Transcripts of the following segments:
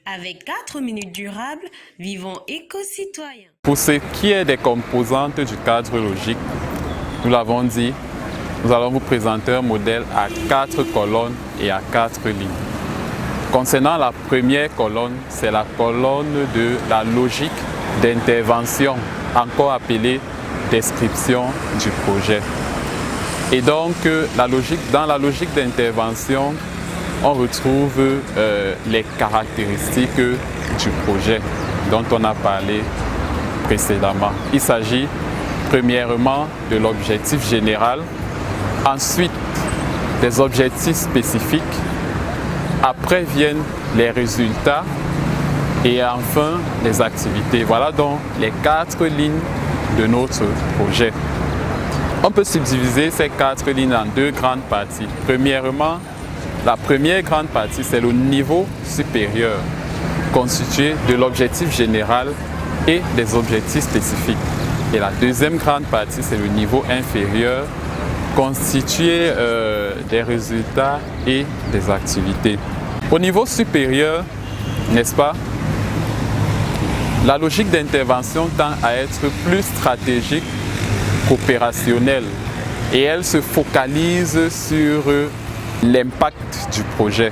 Avec 4 minutes durables, vivons éco-citoyens. Pour ce qui est des composantes du cadre logique, nous l'avons dit, nous allons vous présenter un modèle à 4 colonnes et à 4 lignes. Concernant la première colonne, c'est la colonne de la logique d'intervention, encore appelée description du projet. Et donc, dans la logique d'intervention, on retrouve les caractéristiques du projet dont on a parlé précédemment. Il s'agit premièrement de l'objectif général, ensuite des objectifs spécifiques, après viennent les résultats et enfin les activités. Voilà donc les 4 lignes de notre projet. On peut subdiviser ces 4 lignes en 2 grandes parties. Premièrement, la première grande partie, c'est le niveau supérieur, constitué de l'objectif général et des objectifs spécifiques. Et la deuxième grande partie, c'est le niveau inférieur, constitué des résultats et des activités. Au niveau supérieur, n'est-ce pas, la logique d'intervention tend à être plus stratégique qu'opérationnelle et elle se focalise sur l'impact du projet,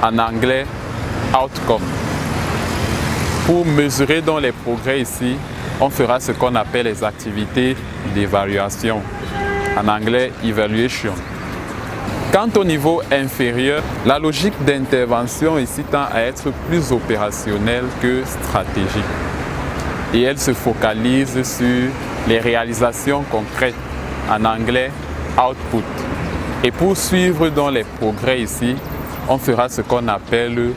en anglais outcome. Pour mesurer donc les progrès ici, on fera ce qu'on appelle les activités d'évaluation, en anglais evaluation. Quant au niveau inférieur, la logique d'intervention ici tend à être plus opérationnelle que stratégique et elle se focalise sur les réalisations concrètes, en anglais output. Et pour suivre dans les progrès ici, on fera ce qu'on appelle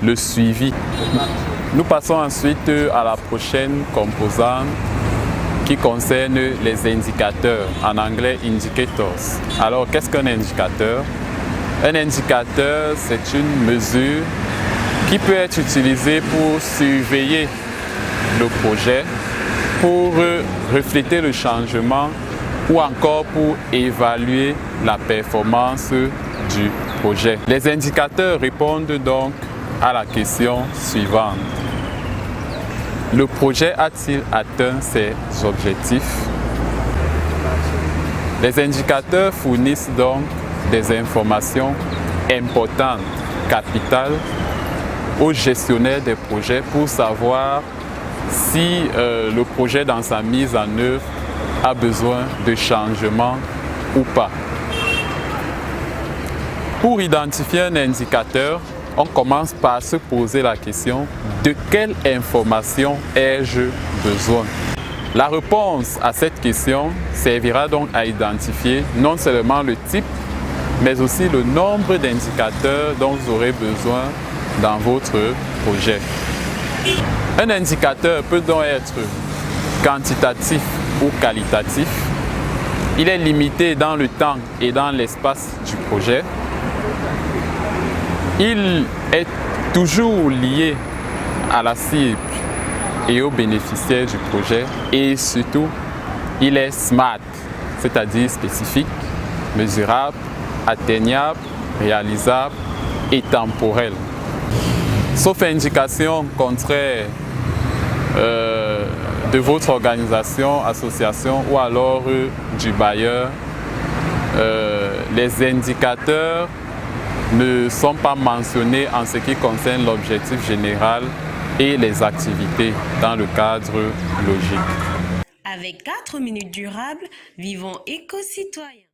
le suivi. Nous passons ensuite à la prochaine composante qui concerne les indicateurs, en anglais indicators. Alors, qu'est-ce qu'un indicateur? Un indicateur, c'est une mesure qui peut être utilisée pour surveiller le projet, pour refléter le changement ou encore pour évaluer la performance du projet. Les indicateurs répondent donc à la question suivante. Le projet a-t-il atteint ses objectifs? Les indicateurs fournissent donc des informations importantes, capitales, aux gestionnaires des projets pour savoir si le projet dans sa mise en œuvre a besoin de changement ou pas. Pour identifier un indicateur, on commence par se poser la question de quelle information ai-je besoin? La réponse à cette question servira donc à identifier non seulement le type, mais aussi le nombre d'indicateurs dont vous aurez besoin dans votre projet. Un indicateur peut donc être quantitatif ou qualitatif. Il est limité dans le temps et dans l'espace du projet. Il est toujours lié à la cible et aux bénéficiaires du projet et surtout, il est SMART, c'est-à-dire spécifique, mesurable, atteignable, réalisable et temporel. Sauf indication contraire de votre organisation, association ou alors du bailleur, les indicateurs ne sont pas mentionnés en ce qui concerne l'objectif général et les activités dans le cadre logique. Avec 4 minutes durables, vivons éco-citoyens.